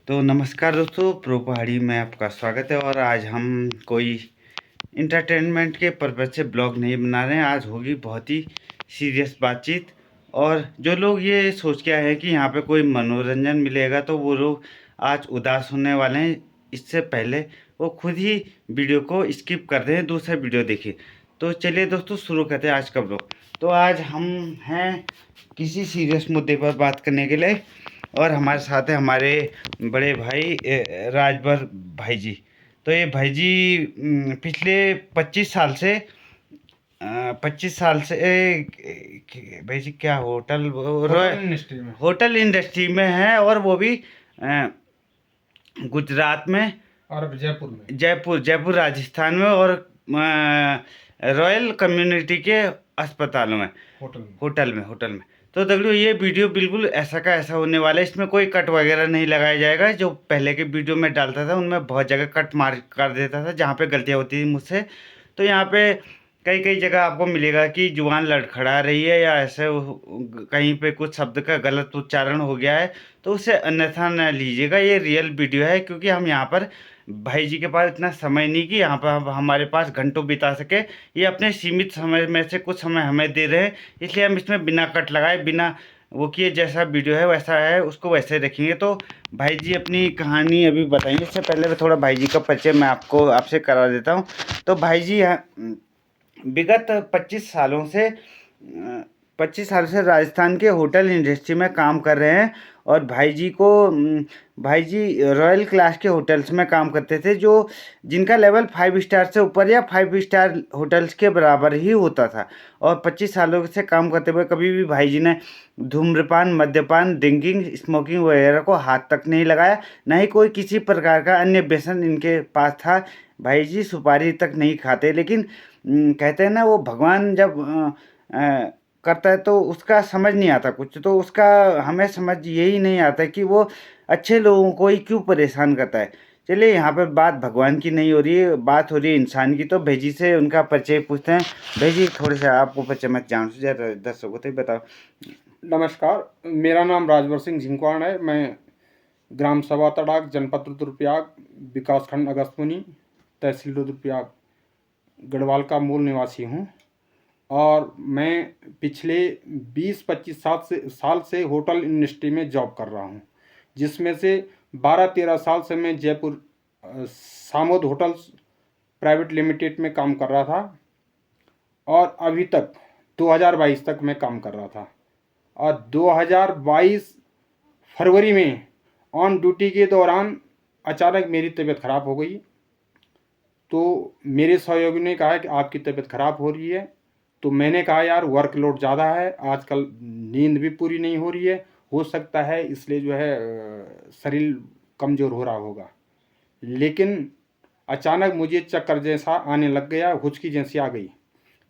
तो नमस्कार दोस्तों, प्रो पहाड़ी में आपका स्वागत है। और आज हम कोई इंटरटेनमेंट के पर्पज से ब्लॉग नहीं बना रहे हैं। आज होगी बहुत ही सीरियस बातचीत। और जो लोग ये सोच के आए हैं कि यहाँ पे कोई मनोरंजन मिलेगा, तो वो लोग आज उदास होने वाले हैं। इससे पहले वो खुद ही वीडियो को स्किप कर दें, दूसरा वीडियो देखें। तो चलिए दोस्तों, शुरू करते हैं आज का ब्लॉग। तो आज हम हैं किसी सीरियस मुद्दे पर बात करने के लिए, और हमारे साथ है हमारे बड़े भाई राजभर भाई जी। तो ये भाई जी पिछले 25 साल से भाई जी क्या होटल इंडस्ट्री में है, और वो भी गुजरात में और जयपुर जयपुर राजस्थान में, और रॉयल कम्युनिटी के अस्पतालों में, होटल में। तो देखो, ये वीडियो बिल्कुल ऐसा का ऐसा होने वाला है। इसमें कोई कट वगैरह नहीं लगाया जाएगा। जो पहले के वीडियो में डालता था उनमें बहुत जगह कट मार कर देता था, जहाँ पे गलतियाँ होती थी मुझसे। तो यहाँ पे कई कई जगह आपको मिलेगा कि जुबान लड़खड़ा रही है, या ऐसे कहीं पे कुछ शब्द का गलत उच्चारण हो गया है, तो उसे अन्यथा न लीजिएगा। ये रियल वीडियो है, क्योंकि हम यहाँ पर भाई जी के पास इतना समय नहीं कि यहाँ पर हमारे पास घंटों बिता सके। ये अपने सीमित समय में से कुछ समय हमें दे रहे हैं, इसलिए हम इसमें बिना कट लगाए, बिना वो किए, जैसा वीडियो है वैसा है, उसको वैसे रखेंगे। तो भाई जी अपनी कहानी अभी बताएंगे। इससे पहले मैं थोड़ा भाई जी का परिचय मैं आपसे करा देता हूँ। तो भाई जी विगत 25 साल से राजस्थान के होटल इंडस्ट्री में काम कर रहे हैं। और भाई जी रॉयल क्लास के होटल्स में काम करते थे, जो जिनका लेवल 5 स्टार से ऊपर या 5 स्टार होटल्स के बराबर ही होता था। और 25 सालों से काम करते हुए कभी भी भाई जी ने धूम्रपान, मद्यपान, ड्रिंकिंग, स्मोकिंग वगैरह को हाथ तक नहीं लगाया। ना ही कोई किसी प्रकार का अन्य व्यसन इनके पास था। भाई जी सुपारी तक नहीं खाते। लेकिन कहते हैं ना, वो भगवान जब करता है तो उसका समझ नहीं आता कुछ। तो उसका हमें समझ यही नहीं आता कि वो अच्छे लोगों को ही क्यों परेशान करता है। चलिए, यहाँ पर बात भगवान की नहीं हो रही है, बात हो रही है इंसान की। तो भेजी से उनका परिचय पूछते हैं। भेजी, थोड़े से आपको परिचय मत जान से दर्शकों को बताओ। नमस्कार, मेरा नाम राजवर सिंह झिंकवाण है। मैं ग्राम सभा तड़ाक, जनपद रुद्रप्रयाग, विकासखंड अगस्तमुनि, तहसील रुद्रप्रयाग, गढ़वाल का मूल निवासी हूँ। और मैं पिछले 20-25 साल से होटल इंडस्ट्री में जॉब कर रहा हूँ, जिसमें से 12-13 साल से मैं Jaipur Samode hotels private limited में काम कर रहा था, और अभी तक 2022 तक मैं काम कर रहा था। और 2022 फरवरी में ऑन ड्यूटी के दौरान अचानक मेरी तबीयत ख़राब हो गई। तो मेरे सहयोगी ने कहा कि आपकी तबीयत ख़राब हो रही है। तो मैंने कहा यार, वर्कलोड ज़्यादा है, आजकल नींद भी पूरी नहीं हो रही है, हो सकता है इसलिए जो है शरीर कमज़ोर हो रहा होगा। लेकिन अचानक मुझे चक्कर जैसा आने लग गया, हुचकी जैसी आ गई।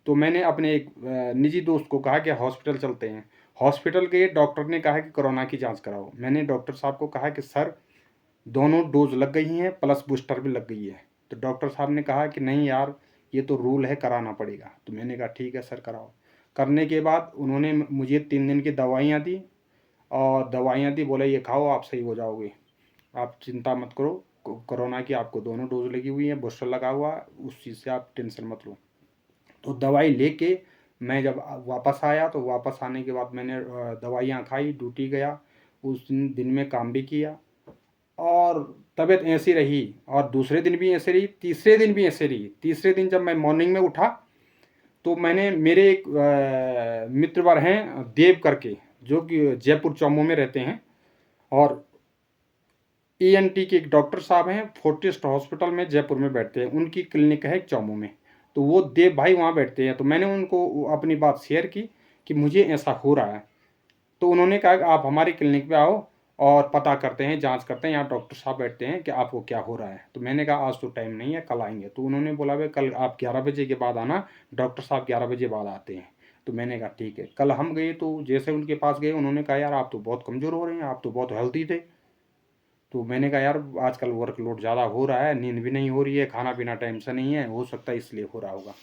तो मैंने अपने एक निजी दोस्त को कहा कि हॉस्पिटल चलते हैं। हॉस्पिटल गए, डॉक्टर ने कहा कि कोरोना की जांच कराओ। मैंने डॉक्टर साहब को कहा कि सर, दोनों डोज लग गई हैं, प्लस बूस्टर भी लग गई है। तो डॉक्टर साहब ने कहा कि नहीं यार, ये तो रूल है, कराना पड़ेगा। तो मैंने कहा ठीक है सर, कराओ। करने के बाद उन्होंने मुझे 3 दिन की दवाइयाँ दी, और दवाइयाँ दी, बोले ये खाओ, आप सही हो जाओगे, आप चिंता मत करो, कोरोना की आपको दोनों डोज लगी हुई है, बूस्टर लगा हुआ, उस चीज़ से आप टेंशन मत लो। तो दवाई लेके मैं जब वापस आया, तो वापस आने के बाद मैंने दवाइयाँ खाई, ड्यूटी गया, उस दिन में काम भी किया, और तबीयत ऐसी रही। और दूसरे दिन भी ऐसे रही, तीसरे दिन भी ऐसे रही। तीसरे दिन जब मैं मॉर्निंग में उठा, तो मैंने मेरे एक मित्रवर हैं देव करके, जो कि जयपुर चौमू में रहते हैं, और ENT के एक डॉक्टर साहब हैं, फोर्टिस्ट हॉस्पिटल में जयपुर में बैठते हैं, उनकी क्लिनिक है चौमू में। तो वो देव भाई वहाँ बैठते हैं। तो मैंने उनको अपनी बात शेयर की कि मुझे ऐसा हो रहा है। तो उन्होंने कहा कि आप हमारी क्लिनिक पे आओ और पता करते हैं, जांच करते हैं, यहाँ डॉक्टर साहब बैठते हैं, कि आपको क्या हो रहा है। तो मैंने कहा आज तो टाइम नहीं है, कल आएंगे। तो उन्होंने बोला भाई कल आप 11 बजे के बाद आना, डॉक्टर साहब 11 बजे बाद आते हैं। तो मैंने कहा ठीक है। कल हम गए, तो जैसे उनके पास गए, उन्होंने कहा यार आप तो बहुत कमज़ोर हो रहे हैं, आप तो बहुत हेल्दी थे। तो मैंने कहा यार आजकल वर्कलोड ज़्यादा हो रहा है, नींद भी नहीं हो रही है, खाना पीना टाइम से नहीं है, हो सकता है इसलिए हो रहा होगा।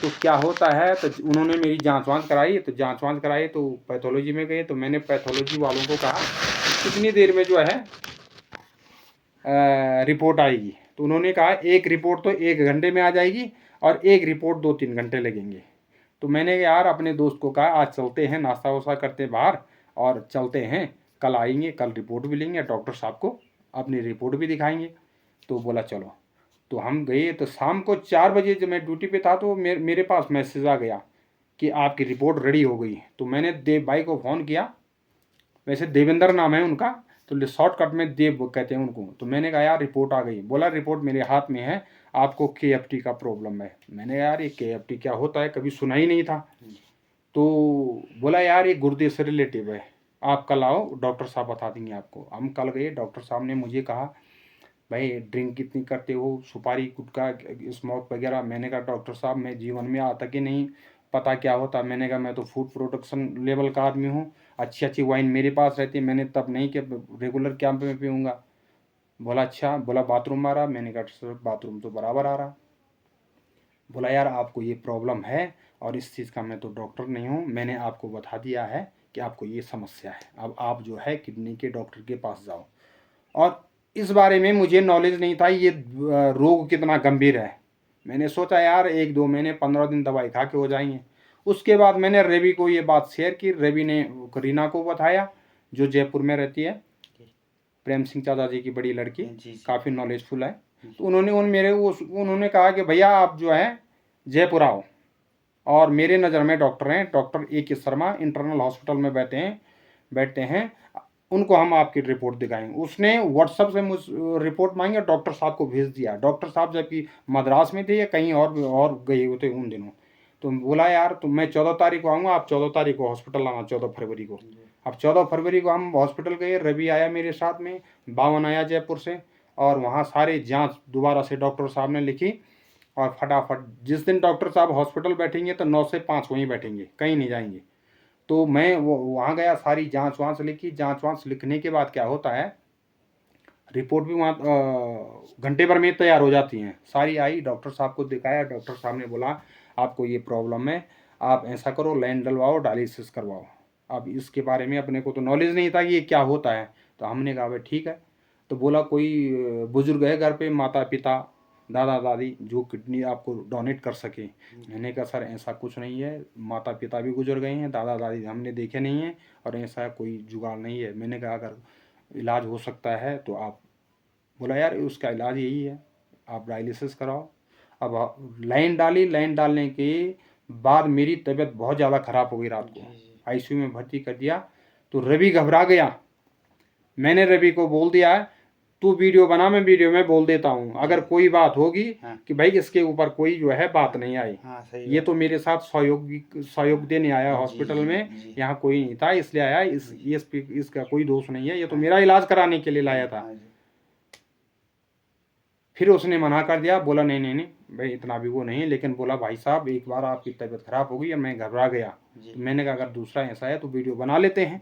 तो क्या होता है, तो उन्होंने मेरी जांच वांच कराई। तो जांच वांच कराई तो पैथोलॉजी में गए। तो मैंने पैथोलॉजी वालों को कहा कितनी देर में जो है रिपोर्ट आएगी। तो उन्होंने कहा एक रिपोर्ट तो 1 घंटे में आ जाएगी और एक रिपोर्ट 2-3 घंटे लगेंगे। तो मैंने यार अपने दोस्त को कहा आज चलते हैं, नाश्ता वास्ता करते बाहर और चलते हैं, कल आएंगे, कल रिपोर्ट भी लेंगे, डॉक्टर साहब को अपनी रिपोर्ट भी दिखाएंगे। तो बोला चलो। तो हम गए। तो शाम को 4 बजे जब मैं ड्यूटी पे था तो मेरे पास मैसेज आ गया कि आपकी रिपोर्ट रेडी हो गई। तो मैंने देव भाई को फ़ोन किया, वैसे देवेंद्र नाम है उनका, तो शॉर्टकट में देव कहते हैं उनको। तो मैंने कहा यार रिपोर्ट आ गई। बोला रिपोर्ट मेरे हाथ में है, आपको KFT का प्रॉब्लम है। मैंने कहा यार ये KFT क्या होता है, कभी सुना ही नहीं था। तो बोला यार ये गुर्दे से रिलेटिव है, आप कल आओ, डॉक्टर साहब बता देंगे आपको। हम कल गए। डॉक्टर साहब ने मुझे कहा भाई ड्रिंक कितनी करते हो, सुपारी गुटखा स्मोक वगैरह। मैंने कहा डॉक्टर साहब मैं जीवन में आता कि नहीं पता क्या होता। मैंने कहा मैं तो फूड प्रोडक्शन लेवल का आदमी हूँ, अच्छी अच्छी वाइन मेरे पास रहती है, मैंने तब नहीं कि रेगुलर कैंप में पीऊँगा। बोला अच्छा। बोला बाथरूम आ रहा। मैंने कहा सर बाथरूम तो बराबर आ रहा। बोला यार आपको ये प्रॉब्लम है और इस चीज़ का मैं तो डॉक्टर नहीं हूँ, मैंने आपको बता दिया है कि आपको ये समस्या है, अब आप जो है किडनी के डॉक्टर के पास जाओ। और इस बारे में मुझे नॉलेज नहीं था ये रोग कितना गंभीर है। मैंने सोचा यार 1-2 महीने 15 दिन दवाई खा के हो जाएंगे। उसके बाद मैंने रवि को ये बात शेयर की। रवि ने रीना को बताया जो जयपुर में रहती है, प्रेम सिंह चाचा जी की बड़ी लड़की, काफ़ी नॉलेजफुल है। तो उन्होंने कहा कि भैया आप जो है जयपुर आओ। और मेरे नज़र में डॉक्टर हैं, doctor AK Sharma internal hospital में बैठते हैं, उनको हम आपकी रिपोर्ट दिखाएंगे। उसने व्हाट्सएप से मुझ रिपोर्ट मांगी और डॉक्टर साहब को भेज दिया। डॉक्टर साहब जबकि मद्रास में थे या कहीं और गए हुए थे उन दिनों। तो बोला यार तो मैं 14 तारीख को आऊँगा, आप 14 तारीख को हॉस्पिटल आना, 14 फरवरी को। अब 14 फरवरी को हम हॉस्पिटल गए। रवि आया मेरे साथ में, बावन आया जयपुर से, और वहाँ सारी जाँच दोबारा से डॉक्टर साहब ने लिखी। और फटाफट जिस दिन डॉक्टर साहब हॉस्पिटल बैठेंगे तो 9 से 5 वहीं बैठेंगे, कहीं नहीं जाएंगे। तो मैं वो वहाँ गया, सारी जांच वाँच लिखी। जांच वाँच लिखने के बाद क्या होता है, रिपोर्ट भी वहाँ घंटे भर में तैयार हो जाती हैं। सारी आई, डॉक्टर साहब को दिखाया। डॉक्टर साहब ने बोला आपको ये प्रॉब्लम है, आप ऐसा करो लाइन डलवाओ, डायलिसिस करवाओ। अब इसके बारे में अपने को तो नॉलेज नहीं था कि ये क्या होता है। तो हमने कहा भाई ठीक है। तो बोला कोई बुजुर्ग है घर पे, माता पिता दादा दादी जो किडनी आपको डोनेट कर सके। मैंने कहा सर ऐसा कुछ नहीं है, माता पिता भी गुजर गए हैं, दादा दादी हमने देखे नहीं हैं, और ऐसा कोई जुगाड़ नहीं है। मैंने कहा अगर इलाज हो सकता है तो आप। बोला यार उसका इलाज यही है, आप डायलिसिस कराओ। अब लाइन डाली। लाइन डालने के बाद मेरी तबीयत बहुत ज़्यादा ख़राब हो गई। रात को ICU में भर्ती कर दिया। तो रवि घबरा गया। मैंने रवि को बोल दिया तू वीडियो बना, मैं वीडियो में बोल देता हूँ, अगर कोई बात होगी कि भाई इसके ऊपर कोई जो है बात नहीं आई। ये तो मेरे साथ सहयोग देने आया हॉस्पिटल में, यहाँ कोई नहीं था इसलिए आया, इसका कोई दोष नहीं है, ये तो मेरा इलाज कराने के लिए लाया था। फिर उसने मना कर दिया। बोला नहीं नहीं नहीं भाई इतना भी वो नहीं, लेकिन बोला भाई साहब एक बार आपकी तबीयत खराब हो गई और मैं घबरा गया। तो मैंने कहा अगर दूसरा ऐसा है तो वीडियो बना लेते हैं,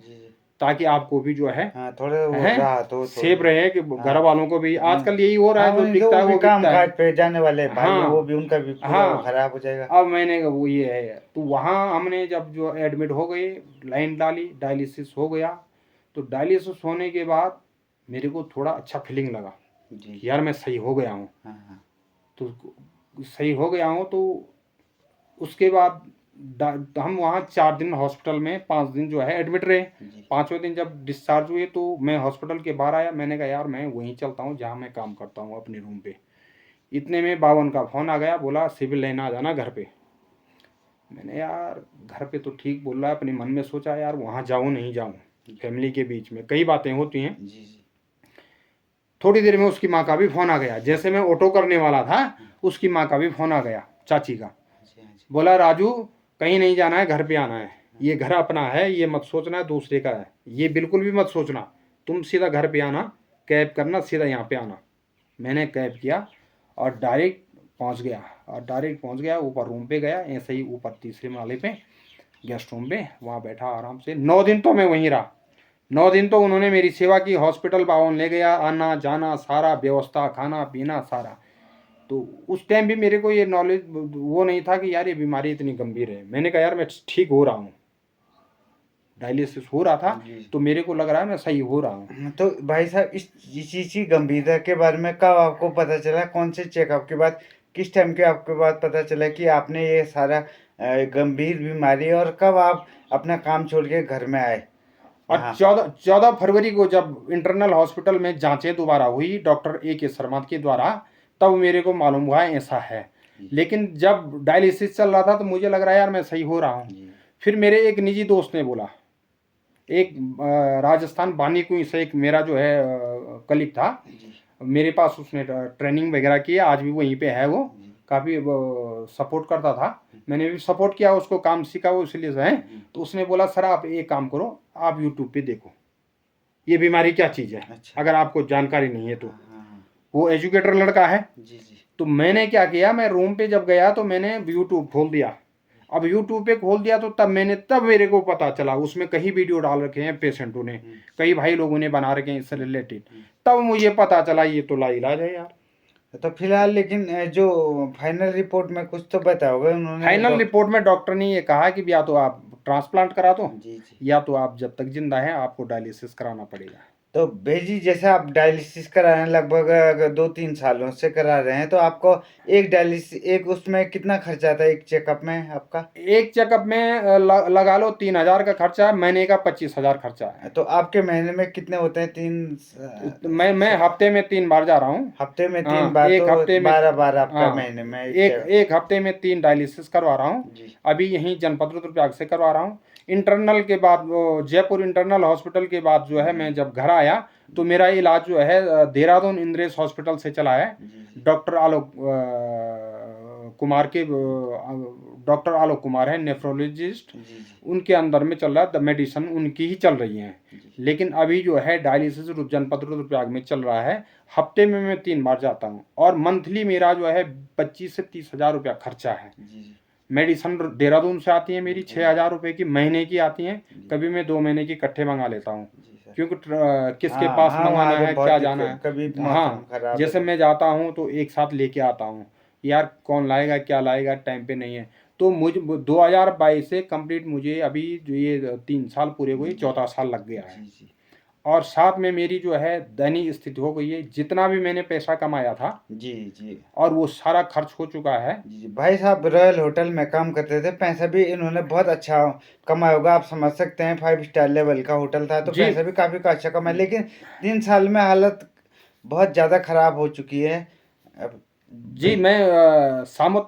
ताकि आपको भी जो है थोड़े सेफ रहे कि घर वालों को भी। आजकल यही हो रहा है, जो दिखता है वो काम बिकता है। काज पे जाने वाले भाई वो भी उनका भी खराब हो जाएगा। अब मैंने कहा वो ये है। तो वहाँ हमने जब जो एडमिट हो गए, लाइन डाली, डायलिसिस हो गया। तो डायलिसिस होने के बाद मेरे को थोड़ा अच्छा फीलिंग लगा कि यार मैं सही हो गया हूँ। तो सही हो गया हूँ। तो उसके बाद हम वहाँ 4 दिन हॉस्पिटल में, 5 दिन जो है एडमिट रहे। 5वें दिन जब डिस्चार्ज हुए तो मैं हॉस्पिटल के बाहर आया। मैंने कहा यार मैं वहीं चलता हूँ जहाँ मैं काम करता हूँ अपने रूम पे। इतने में बावन का फ़ोन आ गया, बोला सिविल लेना आ जाना घर पे। मैंने यार घर पे तो ठीक बोल रहा है, अपने मन में सोचा यार वहाँ जाऊँ नहीं जाऊँ, फैमिली के बीच में कई बातें होती हैं। थोड़ी देर में उसकी माँ का भी फ़ोन आ गया। जैसे मैं ऑटो करने वाला था उसकी माँ का भी फ़ोन आ गया, चाची का। बोला राजू कहीं नहीं जाना है, घर पे आना है, ये घर अपना है, ये मत सोचना दूसरे का है, ये बिल्कुल भी मत सोचना, तुम सीधा घर पे आना, कैब करना, सीधा यहाँ पे आना। मैंने कैब किया और डायरेक्ट पहुँच गया ऊपर रूम पे गया। ऐसे ही ऊपर 3रे माले पे गेस्ट रूम पे वहाँ बैठा आराम से। 9 दिन तो मैं वहीं रहा। 9 दिन तो उन्होंने मेरी सेवा की। हॉस्पिटल बावन ले गया, आना जाना सारा व्यवस्था, खाना पीना सारा। तो उस टाइम भी मेरे को ये नॉलेज वो नहीं था कि यार ये बीमारी इतनी गंभीर है। मैंने कहा यार मैं ठीक हो रहा हूँ। डायलिसिस हो रहा था, जी। तो मेरे को लग रहा है मैं सही हो रहा हूँ। तो भाई साहब इस चीज़ की गंभीरता के बारे में कब आपको पता चला, कौन से चेकअप के बाद, किस टाइम के आपके बाद पता चला कि आपने ये सारा गंभीर बीमारी, और कब आप अपना काम छोड़ के घर में आए और यहाँ? 14 फरवरी को जब इंटरनल हॉस्पिटल में जांचें दोबारा हुई डॉक्टर A.K. शर्मा के द्वारा, तब मेरे को मालूम हुआ ऐसा है। लेकिन जब डायलिसिस चल रहा था तो मुझे लग रहा है यार मैं सही हो रहा हूँ। फिर मेरे एक निजी दोस्त ने बोला, एक राजस्थान बानीकुई से एक मेरा जो है कलीग था, मेरे पास उसने ट्रेनिंग वगैरह की, आज भी वहीं पे है, वो काफ़ी सपोर्ट करता था, मैंने भी सपोर्ट किया उसको, काम सीखा वो इसलिए से है। तो उसने बोला सर आप एक काम करो, आप यूट्यूब पे देखो ये बीमारी क्या चीज़ है, अच्छा। अगर आपको जानकारी नहीं है तो। हाँ। वो एजुकेटर लड़का है। जी जी। तो मैंने क्या किया, मैं रूम पे जब गया तो मैंने यूट्यूब खोल दिया। अब यूट्यूब पे खोल दिया तो तब मेरे को पता चला, उसमें कई वीडियो डाल रखे हैं पेशेंटों ने, कई भाई लोगों ने बना रखे हैं इससे रिलेटेड। तब मुझे पता चला ये तो लाइलाज है यार। तो फिलहाल लेकिन जो फाइनल रिपोर्ट में कुछ तो बताओगे उन्होंने? फाइनल रिपोर्ट में डॉक्टर ने ये कहा कि या तो आप ट्रांसप्लांट करा दो, जी जी। या तो आप जब तक जिंदा हैं आपको डायलिसिस कराना पड़ेगा। तो भेजी जैसे आप डायलिसिस करा रहे हैं, लगभग अगर 2-3 सालों से करा रहे हैं, तो आपको एक डायलिसिस, एक उसमें कितना खर्चा आता है एक चेकअप में आपका? एक चेकअप में लगा लो 3,000 का खर्चा, महीने का 25,000 खर्चा है। तो आपके महीने में कितने होते हैं? 3 मैं हफ्ते में 3 बार जा रहा हूँ। हफ्ते में 3 हाँ, बार, एक तो हफ्ते में 12 बार आपका हाँ, महीने में एक हफ्ते में 3 डायलिसिस करवा रहा हूँ। जी। अभी यहीं जनपद रुद्रप्रयाग से करवा रहा हूँ। इंटरनल के बाद वो जयपुर इंटरनल हॉस्पिटल के बाद जो है मैं जब घर आया तो मेरा इलाज जो है देहरादून इंद्रेश हॉस्पिटल से चला है। डॉक्टर आलोक कुमार के डॉक्टर आलोक कुमार है नेफ्रोलॉजिस्ट, उनके अंदर में चल रहा है, मेडिसिन उनकी ही चल रही है। लेकिन अभी जो है डायलिसिस जनपद रुद्रप्रयाग में चल रहा है। हफ्ते में मैं 3 बार जाता हूँ और मंथली मेरा जो है 25 से 30 हजार रुपया खर्चा है। मेडिसिन देहरादून से आती है मेरी 6,000 रुपये की महीने की आती हैं। कभी मैं 2 महीने की इकट्ठे मंगा लेता हूँ, क्योंकि किसके पास मंगाना है, क्या जाना है। कभी हाँ, जैसे मैं जाता हूँ तो एक साथ लेके आता हूँ, यार कौन लाएगा क्या लाएगा, टाइम पे नहीं है। तो मुझे 2022 से कंप्लीट, मुझे अभी जो ये 3 साल पूरे हुए, 4था साल लग गया है। और साथ में मेरी जो है दयनीय स्थिति हो गई है, जितना भी मैंने पैसा कमाया था जी जी, और वो सारा खर्च हो चुका है। जी भाई साहब रॉयल होटल में काम करते थे, पैसा भी इन्होंने बहुत अच्छा कमाया होगा, आप समझ सकते हैं। 5 स्टार लेवल का होटल था, तो पैसा भी काफ़ी अच्छा कमाया। लेकिन 3 साल में हालत बहुत ज़्यादा खराब हो चुकी है। अब जी, मैं सामोद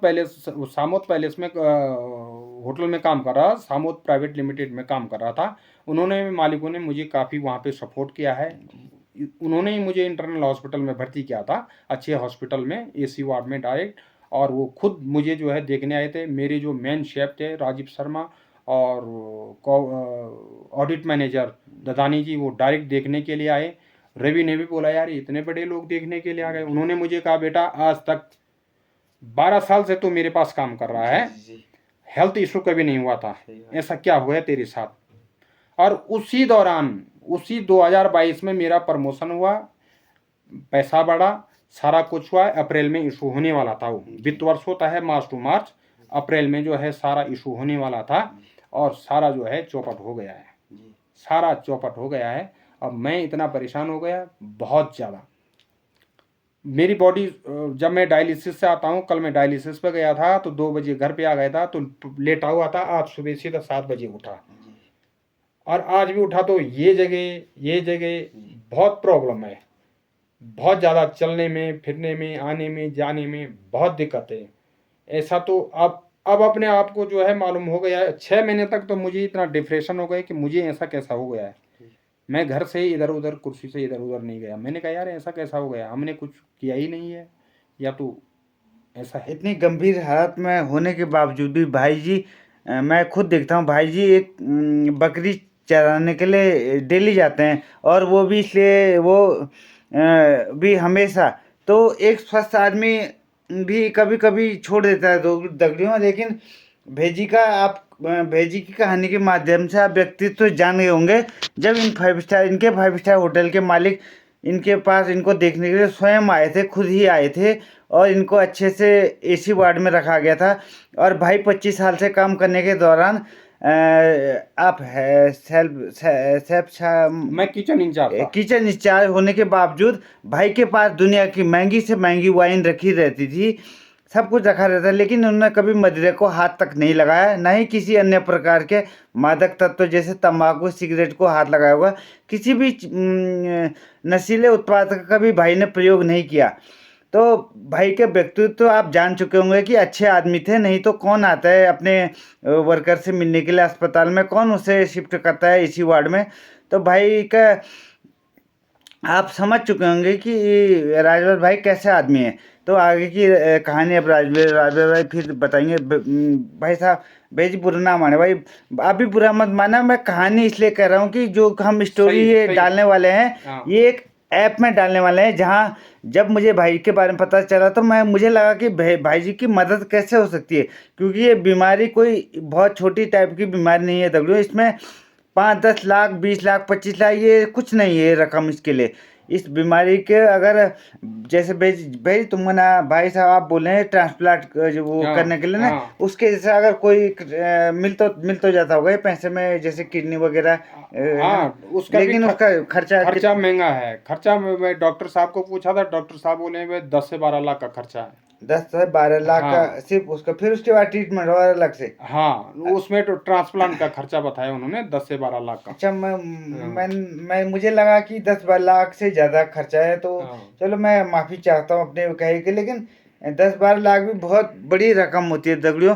पैलेस में होटल में काम कर रहा, सामोद प्राइवेट लिमिटेड में काम कर रहा था। उन्होंने, मालिकों ने मुझे काफ़ी वहाँ पे सपोर्ट किया है। उन्होंने ही मुझे इंटरनल हॉस्पिटल में भर्ती किया था, अच्छे हॉस्पिटल में, AC वार्ड में डायरेक्ट। और वो खुद मुझे जो है देखने आए थे। मेरे जो मेन शेफ थे राजीव शर्मा और ऑडिट मैनेजर ददानी जी, वो डायरेक्ट देखने के लिए आए। रवि ने भी बोला यार इतने बड़े लोग देखने के लिए आ गए। उन्होंने मुझे कहा बेटा आज तक 12 साल से तो मेरे पास काम कर रहा है, हेल्थ इशू कभी नहीं हुआ था, ऐसा क्या हुआ तेरे साथ। और उसी दौरान, उसी 2022 में मेरा प्रमोशन हुआ, पैसा बढ़ा, सारा कुछ हुआ। अप्रैल में इशू होने वाला था, वो वित्त वर्ष होता है मार्च टू मार्च, अप्रैल में जो है सारा इशू होने वाला था। और सारा जो है चौपट हो गया है, सारा चौपट हो गया है। अब मैं इतना परेशान हो गया बहुत ज़्यादा। मेरी बॉडी, जब मैं डायलिसिस से आता हूँ, कल मैं डायलिसिस पे गया था तो 2 बजे घर पे आ गया था, तो लेटा हुआ था। आज सुबह सीधा 7 बजे उठा, और आज भी उठा तो ये जगह बहुत प्रॉब्लम है, बहुत ज़्यादा चलने में, फिरने में, आने में, जाने में बहुत दिक्कत है। ऐसा तो अब अपने आप को जो है मालूम हो गया है। 6 महीने तक तो मुझे इतना डिप्रेशन हो गया कि मुझे ऐसा कैसा हो गया है। मैं घर से इधर उधर, कुर्सी से इधर उधर नहीं गया। मैंने कहा यार ऐसा कैसा हो गया, हमने कुछ किया ही नहीं है, या तो ऐसा है। इतनी गंभीर हालत में होने के बावजूद भी भाई जी, मैं खुद देखता हूँ भाई जी एक बकरी चराने के लिए डेली जाते हैं, और वो भी इसलिए वो भी हमेशा। तो एक स्वस्थ आदमी भी कभी कभी छोड़ देता है दगड़ियों। लेकिन भेजी का आप भेजी की कहानी के माध्यम से आप व्यक्तित्व जान गए होंगे। जब इनके 5 स्टार होटल के मालिक इनके पास इनको देखने के लिए स्वयं आए थे, खुद ही आए थे, और इनको अच्छे से AC वार्ड में रखा गया था। और भाई 25 साल से काम करने के दौरान आप है मैं किचन इंचार्ज था। किचन इंचार्ज होने के बावजूद भाई के पास दुनिया की महंगी से महंगी वाइन रखी रहती थी, सब कुछ रखा रहता है, लेकिन उन्होंने कभी मदिरा को हाथ तक नहीं लगाया, ना ही किसी अन्य प्रकार के मादक तत्व जैसे तंबाकू सिगरेट को हाथ लगाया होगा। किसी भी नशीले उत्पाद का कभी भाई ने प्रयोग नहीं किया। तो भाई के व्यक्तित्व तो आप जान चुके होंगे कि अच्छे आदमी थे, नहीं तो कौन आता है अपने वर्कर से मिलने के लिए अस्पताल में, कौन उसे शिफ्ट करता है इसी वार्ड में। तो भाई का आप समझ चुके होंगे कि राजवर भाई कैसे आदमी है। तो आगे की कहानी अब राजवर भाई फिर बताएंगे। भाई साहब, भाई जी बुरा ना माने भाई, आप भी बुरा मत माना, मैं कहानी इसलिए कह रहा हूँ कि जो हम स्टोरी सही, ये सही। डालने वाले हैं, हाँ। ये एक ऐप में डालने वाले हैं, जहाँ जब मुझे भाई के बारे में पता चला तो मुझे लगा कि भाई जी की मदद कैसे हो सकती है, क्योंकि ये बीमारी कोई बहुत छोटी टाइप की बीमारी नहीं है दगड़ियों। इसमें 5-10 लाख 20 लाख 25 लाख ये कुछ नहीं है रकम इसके लिए। इस बीमारी के अगर जैसे भाई तुम ना भाई साहब आप बोले हैं ट्रांसप्लांट जो वो हाँ, करने के लिए ना, हाँ। उसके जैसे अगर कोई मिल तो जाता होगा ये पैसे में, जैसे किडनी वगैरह हाँ, उसका भी लेकिन उसका खर्चा महंगा है। खर्चा मैं डॉक्टर साहब को पूछा था, डॉक्टर साहब बोले भाई 10 से 12 लाख का खर्चा है। 10 से 12 लाख का हाँ। सिर्फ उसका, फिर उसके बाद ट्रीटमेंट और अलग से। हाँ, उसमें तो ट्रांसप्लांट का खर्चा बताया उन्होंने 10 से 12 लाख का। अच्छा, मैं मुझे लगा कि 10-12 लाख से ज़्यादा खर्चा है, तो हाँ। चलो मैं माफ़ी चाहता हूँ अपने कहे के, लेकिन 10-12 लाख भी बहुत बड़ी रकम होती है दगड़ियों।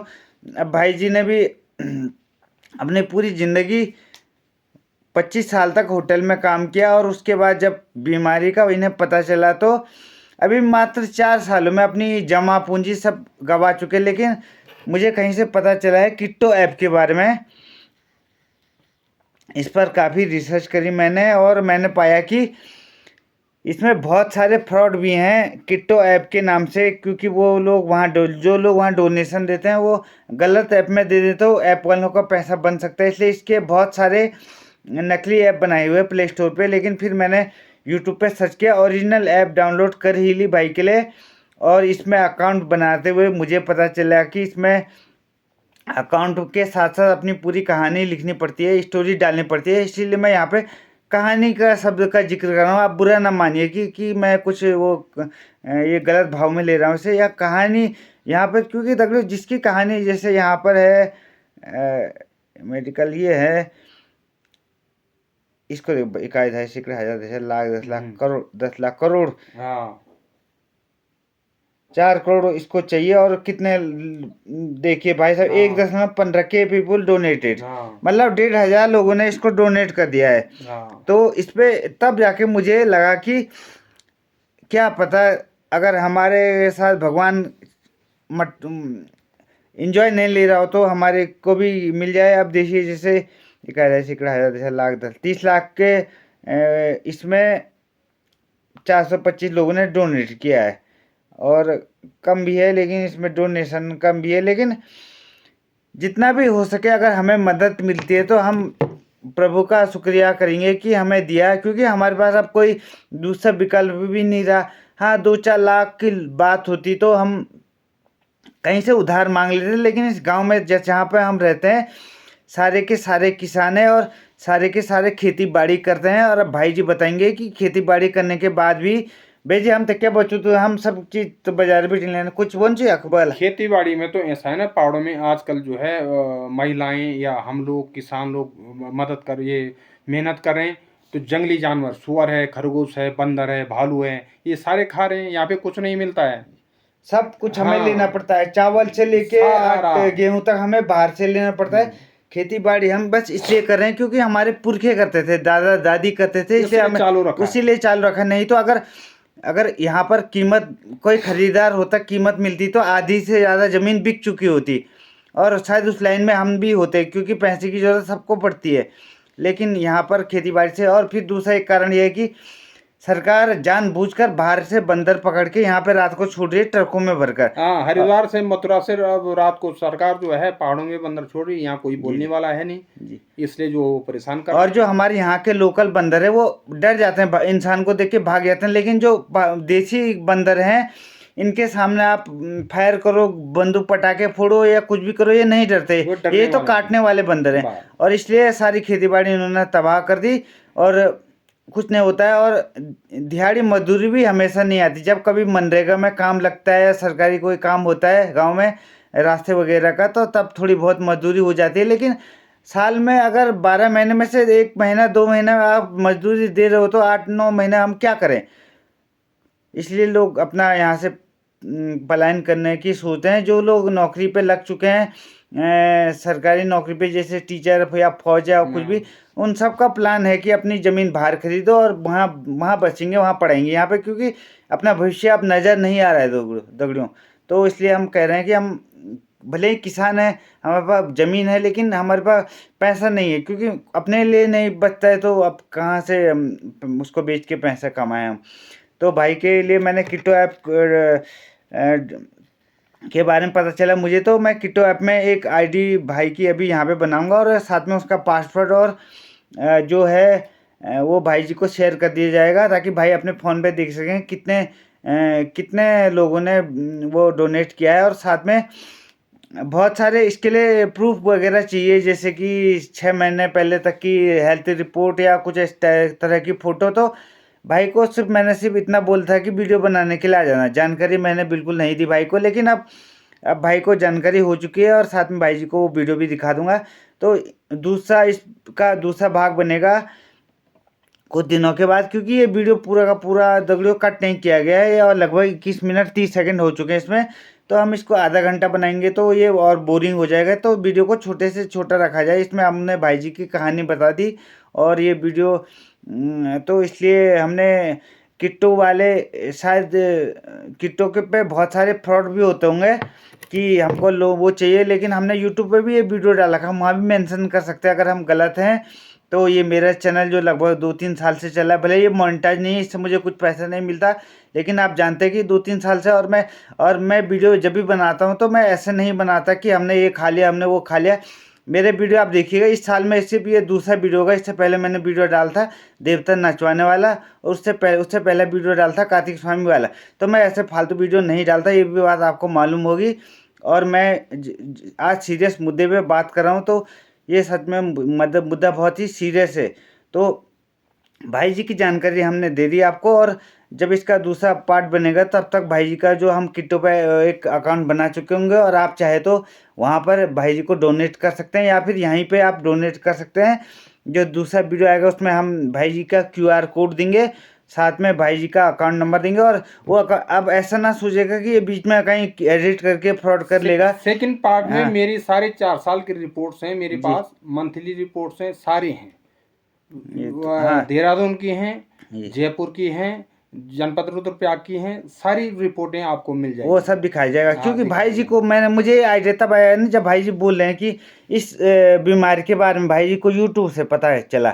अब भाई जी ने भी अपनी पूरी ज़िंदगी 25 साल तक होटल में काम किया, और उसके बाद जब बीमारी का इन्हें पता चला तो अभी मात्र 4 सालों में अपनी जमा पूंजी सब गंवा चुके। लेकिन मुझे कहीं से पता चला है किट्टो ऐप के बारे में, इस पर काफ़ी रिसर्च करी मैंने, और मैंने पाया कि इसमें बहुत सारे फ्रॉड भी हैं किट्टो ऐप के नाम से, क्योंकि वो लोग वहाँ जो लोग वहाँ डोनेशन देते हैं वो गलत ऐप में दे देते, तो ऐप वालों का पैसा बन सकता है, इसलिए इसके बहुत सारे नकली ऐप बनाए हुए प्ले स्टोर पे। लेकिन फिर मैंने यूट्यूब पे सर्च किया, ओरिजिनल ऐप डाउनलोड कर ही ली भाई के लिए, और इसमें अकाउंट बनाते हुए मुझे पता चला कि इसमें अकाउंट के साथ साथ अपनी पूरी कहानी लिखनी पड़ती है, स्टोरी डालनी पड़ती है। इसीलिए मैं यहाँ पे कहानी का शब्द का जिक्र कर रहा हूँ, आप बुरा ना मानिए कि मैं कुछ वो ये गलत भाव में ले रहा हूँ इसे, या कहानी यहाँ पर, क्योंकि दगड़ियों जिसकी कहानी जैसे यहाँ पर है मेडिकल ये है, इसको 21,000 सैकड़े हजार 10 लाख 10 लाख करोड़ 10 लाख करोड़, हाँ, 4 करोड़ इसको चाहिए। और कितने देखिए भाई साहब, 1.15 के पीपुल डोनेटेड, मतलब 1,500 लोगों ने इसको डोनेट कर दिया है। तो इस पे तब जाके मुझे लगा कि क्या पता अगर हमारे साथ भगवान इंजॉय नहीं ले रहा हो तो हमारे को भी मिल जाए। अब देखिए जैसे 21,000 सैकड़ा 10 लाख 30 लाख के इसमें 425 लोगों ने डोनेट किया है, और कम भी है, लेकिन इसमें डोनेशन कम भी है। लेकिन जितना भी हो सके अगर हमें मदद मिलती है तो हम प्रभु का शुक्रिया करेंगे कि हमें दिया, क्योंकि हमारे पास अब कोई दूसरा विकल्प भी नहीं रहा। हाँ, 2-4 लाख की बात होती तो हम कहीं से उधार मांग लेते, लेकिन इस गांव में जहाँ पे हम रहते हैं सारे के सारे किसान हैं, और सारे के सारे खेती बाड़ी करते हैं। और अब भाई जी बताएंगे कि खेती बाड़ी करने के बाद भी भाई जी हम तक क्या बचू, तो हम सब चीज़ तो बाजार भी लेना कुछ बन चाहिए अखबार। खेती बाड़ी में तो ऐसा है ना, पहाड़ों में आजकल जो है महिलाएं या हम लोग किसान लोग मदद कर ये मेहनत कर रहे हैं, तो जंगली जानवर सुअर है, खरगोश है, बंदर है, भालू है, ये सारे खा रहे हैं। यहाँ पे कुछ नहीं मिलता है, सब कुछ हमें हाँ, लेना पड़ता है, चावल से लेके सारा। गेहूं तक हमें बाहर से लेना पड़ता है। खेती बाड़ी हम बस इसलिए कर रहे हैं क्योंकि हमारे पुरखे करते थे, दादा दादी करते थे, इसलिए हमें उसीलिए चालू रखा। नहीं तो अगर यहाँ पर कीमत कोई खरीदार होता, कीमत मिलती तो आधी से ज़्यादा ज़मीन बिक चुकी होती, और शायद उस लाइन में हम भी होते, क्योंकि पैसे की ज़रूरत सबको पड़ती है। लेकिन यहाँ पर खेती बाड़ी से, और फिर दूसरा एक कारण यह है कि सरकार जानबूझकर बाहर से बंदर पकड़ के यहाँ पे रात को छोड़ रही है ट्रकों में भरकर। हाँ, हरिद्वार से मथुरा से अब रात को सरकार जो है पहाड़ों में बंदर छोड़ रही है, यहाँ कोई बोलने वाला है नहीं, इसलिए जो परेशान कर। और जो हमारे यहाँ के लोकल बंदर है वो डर जाते हैं, इंसान को देख के भाग जाते हैं, लेकिन जो देसी बंदर हैं इनके सामने आप फायर करो, बंदूक पटाखे फोड़ो या कुछ भी करो, ये नहीं डरते। वो डरने ये तो वाले काटने वाले बंदर हैं। बस। और इसलिए सारी खेती बाड़ी इन्होंने तबाह कर दी और कुछ नहीं होता है। और दिहाड़ी मजदूरी भी हमेशा नहीं आती। जब कभी मनरेगा में काम लगता है या सरकारी कोई काम होता है गांव में रास्ते वगैरह का, तो तब थोड़ी बहुत मजदूरी हो जाती है। लेकिन साल में अगर 12 महीने में से 1 महीना 2 महीना आप मजदूरी दे रहे हो तो 8-9 महीने हम क्या करें। इसलिए लोग अपना यहाँ से पलायन करने की सोचते हैं। जो लोग नौकरी पे लग चुके हैं सरकारी नौकरी पे, जैसे टीचर या फौज या कुछ भी, उन सब का प्लान है कि अपनी ज़मीन बाहर खरीदो और वहाँ वहाँ बचेंगे, वहाँ पढ़ेंगे यहाँ पे, क्योंकि अपना भविष्य अब नज़र नहीं आ रहा है दगड़ियों। तो इसलिए हम कह रहे हैं कि हम भले ही किसान हैं, हमारे पास ज़मीन है, लेकिन हमारे पास पैसा नहीं है, क्योंकि अपने लिए नहीं बचता है तो अब कहाँ से हम उसको बेच के पैसा कमाएं हम। तो भाई के लिए मैंने किट्टो ऐप के बारे में पता चला मुझे, तो मैं किट्टो ऐप में एक आईडी भाई की अभी यहाँ पे बनाऊंगा और साथ में उसका पासवर्ड और जो है वो भाई जी को शेयर कर दिया जाएगा, ताकि भाई अपने फ़ोन पे देख सकें कितने लोगों ने वो डोनेट किया है। और साथ में बहुत सारे इसके लिए प्रूफ वगैरह चाहिए, जैसे कि 6 महीने पहले तक की हेल्थ रिपोर्ट या कुछ इस तरह की फ़ोटो। तो भाई को मैंने सिर्फ इतना बोला था कि वीडियो बनाने के लिए आ जाना, जानकारी मैंने बिल्कुल नहीं दी भाई को। लेकिन अब भाई को जानकारी हो चुकी है और साथ में भाई जी को वो वीडियो भी दिखा दूंगा। तो इसका दूसरा भाग बनेगा कुछ दिनों के बाद, क्योंकि ये वीडियो पूरा का पूरा दगड़ियों कट नहीं किया गया है और लगभग 21 मिनट 30 सेकंड हो चुके हैं इसमें। तो हम इसको आधा घंटा बनाएंगे तो ये और बोरिंग हो जाएगा। तो वीडियो को छोटे से छोटा रखा जाए। इसमें हमने भाई जी की कहानी बता दी और ये वीडियो तो इसलिए हमने किट्टो वाले शायद किट्टो के पे बहुत सारे फ्रॉड भी होते होंगे कि हमको लोग वो चाहिए, लेकिन हमने यूट्यूब पे भी ये वीडियो डाला था, हम वहाँ भी मेंशन कर सकते हैं अगर हम गलत हैं। तो ये मेरा चैनल जो लगभग 2-3 साल से चला है, भले ये मोनेटाइज नहीं है, इससे मुझे कुछ पैसा नहीं मिलता, लेकिन आप जानते हैं कि 2-3 साल से और मैं वीडियो जब भी बनाता हूँ तो मैं ऐसे नहीं बनाता कि हमने ये खा लिया, हमने वो खा लिया। मेरे वीडियो आप देखिएगा, इस साल में सिर्फ ये दूसरा वीडियो होगा। इससे पहले मैंने वीडियो डाला था देवता नचवाने वाला, और उससे पहले वीडियो डाला था कार्तिक स्वामी वाला। तो मैं ऐसे फालतू वीडियो नहीं डालता, ये भी बात आपको मालूम होगी। और मैं आज सीरियस मुद्दे पे बात कर रहा हूँ, तो ये सच में मुद्दा बहुत ही सीरियस है। तो भाई जी की जानकारी हमने दे दी आपको, और जब इसका दूसरा पार्ट बनेगा तब तक भाई जी का जो हम किट्टो पे एक अकाउंट बना चुके होंगे, और आप चाहे तो वहाँ पर भाई जी को डोनेट कर सकते हैं या फिर यहीं पे आप डोनेट कर सकते हैं। जो दूसरा वीडियो आएगा उसमें हम भाई जी का QR कोड देंगे, साथ में भाई जी का अकाउंट नंबर देंगे। और वो अब ऐसा ना सोचेगा कि ये बीच में कहीं एडिट करके फ्रॉड कर लेगा। सेकंड पार्ट में हाँ। मेरी सारे 4 साल की रिपोर्ट्स हैं मेरे जी। पास, मंथली रिपोर्ट्स हैं, सारी हैं। ये तो हाँ देहरादून की हैं, ये जयपुर की हैं, जनपद रुद्रप्रयाग की हैं, सारी रिपोर्टें आपको मिल जाएगी। वो सब दिखाया जाएगा। हाँ, क्योंकि दिखाया भाई जी जाएगा। को मुझे आइडिया तब आया ना जब भाई जी बोल रहे हैं कि इस बीमारी के बारे में भाई जी को यूट्यूब से पता है चला।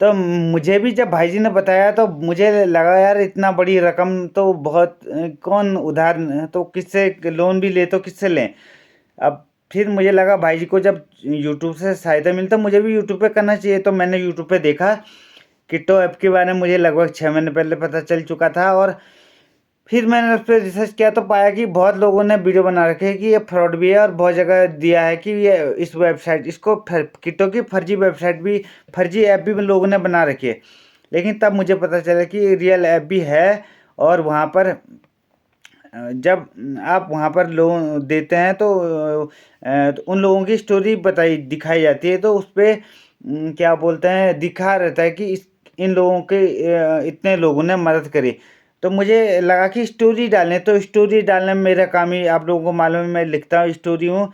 तो मुझे भी जब भाई जी ने बताया तो मुझे लगा यार इतना बड़ी रकम तो बहुत कौन उधार तो किससे लोन भी ले तो किससे लें। अब फिर मुझे लगा भाई जी को जब यूट्यूब से सहायता मिलता मुझे भी यूट्यूब पे करना चाहिए। तो मैंने यूट्यूब पे देखा किट्टो ऐप के बारे में, मुझे लगभग 6 महीने पहले पता चल चुका था। और फिर मैंने उस पर रिसर्च किया तो पाया कि बहुत लोगों ने वीडियो बना रखे हैं कि ये फ्रॉड भी है, और बहुत जगह दिया है कि ये इस वेबसाइट इसको किट्टो की फर्जी वेबसाइट भी, फर्जी ऐप भी लोगों ने बना रखी है। लेकिन तब मुझे पता चला कि रियल ऐप भी है। और वहाँ पर जब आप वहाँ पर लोन देते हैं तो उन लोगों की स्टोरी दिखाई जाती है। तो उस पर क्या बोलते हैं, दिखा रहता है कि इन लोगों के इतने लोगों ने मदद करी। तो मुझे लगा कि स्टोरी डालें, तो स्टोरी डालने में मेरा काम ही आप लोगों को मालूम है, मैं लिखता हूँ स्टोरी हूँ,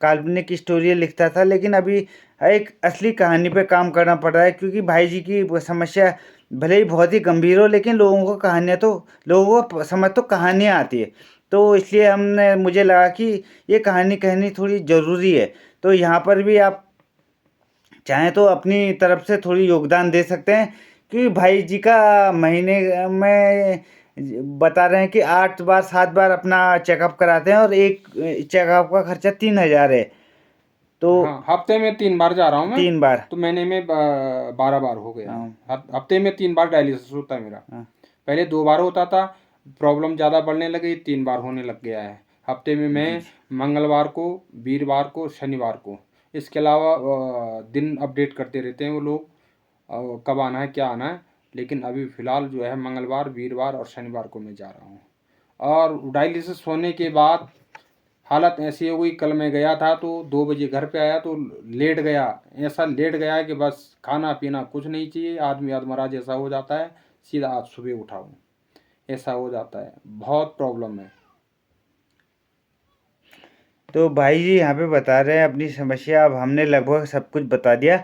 काल्पनिक स्टोरी लिखता था। लेकिन अभी एक असली कहानी पे काम करना पड़ रहा है, क्योंकि भाई जी की वो समस्या भले ही बहुत ही गंभीर हो, लेकिन लोगों को समझ तो कहानियाँ आती है। तो इसलिए मुझे लगा कि ये कहानी कहनी थोड़ी ज़रूरी है। तो यहाँ पर भी आप चाहें तो अपनी तरफ से थोड़ी योगदान दे सकते हैं, क्योंकि भाई जी का महीने में बता रहे हैं कि 8 बार 7 बार अपना चेकअप कराते हैं, और एक चेकअप का खर्चा 3,000 है। तो हाँ, हफ्ते में 3 बार जा रहा हूँ मैं। 3 बार। तो महीने में 12 बार हो गया। हाँ। हफ्ते में 3 बार डायलिसिस होता है मेरा। हाँ। पहले 2 बार होता था, प्रॉब्लम ज़्यादा बढ़ने लगी, 3 बार होने लग गया है। हफ्ते में मैं मंगलवार को, वीरवार को, शनिवार को, इसके अलावा दिन अपडेट करते रहते हैं वो लोग, कब आना है क्या आना है। लेकिन अभी फ़िलहाल जो है मंगलवार, वीरवार और शनिवार को मैं जा रहा हूँ। और डायलिसिस होने के बाद हालत ऐसी हो गई, कल मैं गया था तो 2 बजे घर पे आया तो लेट गया, ऐसा लेट गया कि बस खाना पीना कुछ नहीं चाहिए, आदमी अधमरा जैसा हो जाता है, सीधा आज सुबह उठा हूँ, ऐसा हो जाता है, बहुत प्रॉब्लम है। तो भाई जी यहाँ पे बता रहे हैं अपनी समस्या, अब हमने लगभग सब कुछ बता दिया।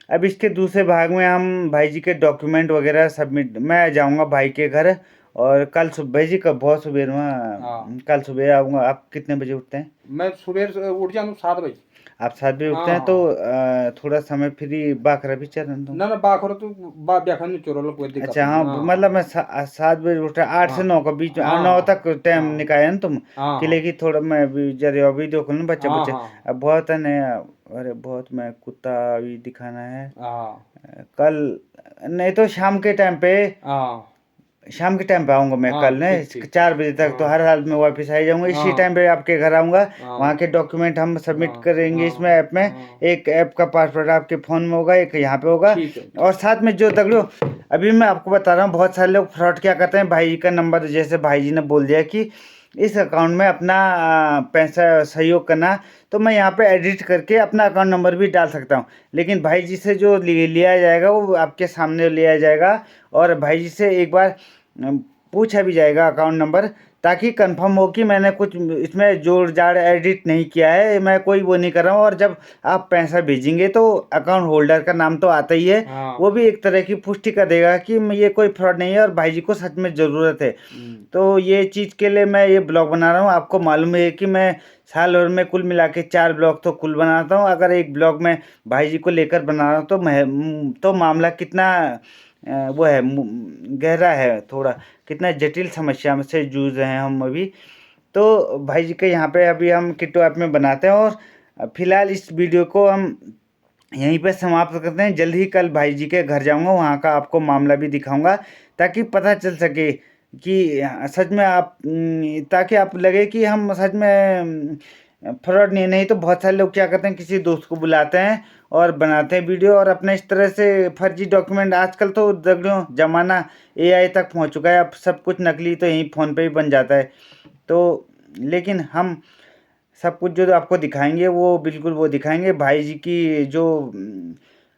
अब इसके दूसरे भाग में हम भाई जी के डॉक्यूमेंट वगैरह सबमिट, मैं जाऊँगा भाई के घर, और कल सुबह भाई जी का बहुत सुबह में कल सुबह आऊँगा। आप कितने बजे उठते हैं? मैं सुबह से उठ जाऊँ 7 बजे। आप 7 बजे उठते हैं तो थोड़ा समय फ्री बाखरा भी चरण दो। ना ना बाखरो तो ब्याखन में चोरो कोई दिक्कत अच्छा, हाँ, नहीं। मतलब मैं 7 बजे उठा, 8 से 9 के बीच में, 9 तक टाइम निकाया ना तुम, कि लेकिन थोड़ा मैं भी जरा वीडियो खोलूँ, बच्चे बच्चे अब बहुत है नया। अरे बहुत, मैं कुत्ता भी दिखाना है कल, नहीं तो शाम के टाइम पे, शाम के टाइम पे आऊँगा मैं कल, ने 4 बजे तक तो हर हाल में वापस आ जाऊँगा, इसी टाइम पे आपके घर आऊँगा। वहाँ के डॉक्यूमेंट हम सबमिट करेंगे इसमें ऐप में, एक ऐप का पासवर्ड आपके फ़ोन में होगा, एक यहाँ पे होगा, और साथ में जो दगड़ो अभी मैं आपको बता रहा हूँ, बहुत सारे लोग फ्रॉड क्या करते हैं, भाई जी का नंबर, जैसे भाई जी ने बोल दिया कि इस अकाउंट में अपना पैसा सहयोग करना, तो मैं यहाँ पे एडिट करके अपना अकाउंट नंबर भी डाल सकता हूँ, लेकिन भाई जी से जो लिया जाएगा वो आपके सामने लिया जाएगा, और भाई जी से एक बार पूछा भी जाएगा अकाउंट नंबर, ताकि कंफर्म हो कि मैंने कुछ इसमें जोड़ जाड़ एडिट नहीं किया है, मैं कोई वो नहीं कर रहा हूँ। और जब आप पैसा भेजेंगे तो अकाउंट होल्डर का नाम तो आता ही है, वो भी एक तरह की पुष्टि कर देगा कि ये कोई फ्रॉड नहीं है और भाई जी को सच में ज़रूरत है। तो ये चीज़ के लिए मैं ये ब्लॉग बना रहा हूँ। आपको मालूम है कि मैं साल भर में कुल मिला के 4 ब्लॉग तो कुल बनाता हूँ। अगर एक ब्लॉग में भाई जी को लेकर बना रहा हूँ तो मामला कितना वो है, गहरा है थोड़ा, कितना जटिल समस्या में से जूझ रहे हैं हम अभी। तो भाई जी के यहाँ पे अभी हम किट्टू ऐप में बनाते हैं, और फिलहाल इस वीडियो को हम यहीं पे समाप्त करते हैं। जल्द ही कल भाई जी के घर जाऊंगा, वहाँ का आपको मामला भी दिखाऊंगा, ताकि पता चल सके कि सच में आप, ताकि आप लगे कि हम सच में फ्रॉड नहीं तो बहुत सारे लोग क्या करते हैं, किसी दोस्त को बुलाते हैं और बनाते हैं वीडियो, और अपने इस तरह से फर्जी डॉक्यूमेंट, आजकल तो दगड़ों ज़माना AI तक पहुंच चुका है, अब सब कुछ नकली तो यहीं फ़ोन पे ही बन जाता है। तो लेकिन हम सब कुछ जो आपको दिखाएंगे वो बिल्कुल वो दिखाएंगे। भाई जी की जो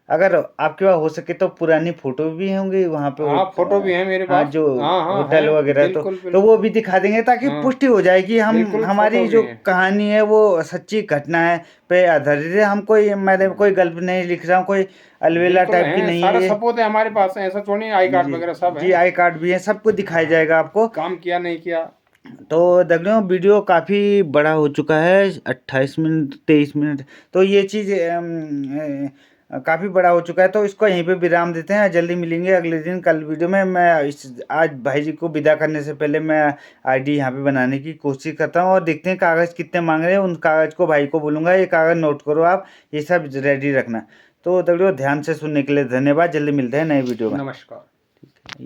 अगर आपके पास हो सके तो पुरानी फोटो भी होंगी वहाँ पे, फोटो भी है मेरे हाँ, पास, जो होटल वगैरह, तो वो भी दिखा देंगे, ताकि पुष्टि हो जाए कि हमारी जो कहानी है वो सच्ची घटना है पे आधारित है। हम मैंने कोई गल्प नहीं लिख रहा हूँ, कोई अलवेला टाइप की नहीं है, सारा सपोर्ट है हमारे पास, ऐसा थोड़ी, आई कार्ड वगैरह सब है। जी, आई कार्ड भी है, सब कुछ दिखाया जाएगा आपको, काम किया नहीं किया। तो दगड़ियों वीडियो काफ़ी बड़ा हो चुका है, 28 मिनट 23 मिनट, तो ये चीज़ काफ़ी बड़ा हो चुका है, तो इसको यहीं पे विराम देते हैं। जल्दी मिलेंगे अगले दिन कल वीडियो में। मैं आज भाई जी को विदा करने से पहले मैं ID यहाँ पे बनाने की कोशिश करता हूँ, और देखते हैं कागज़ कितने मांग रहे हैं, उन कागज़ को भाई को बोलूँगा ये कागज़ नोट करो आप, ये सब रेडी रखना। तो दगड़ियों ध्यान से सुनने के लिए धन्यवाद, जल्दी मिलते हैं नए वीडियो में। नमस्कार।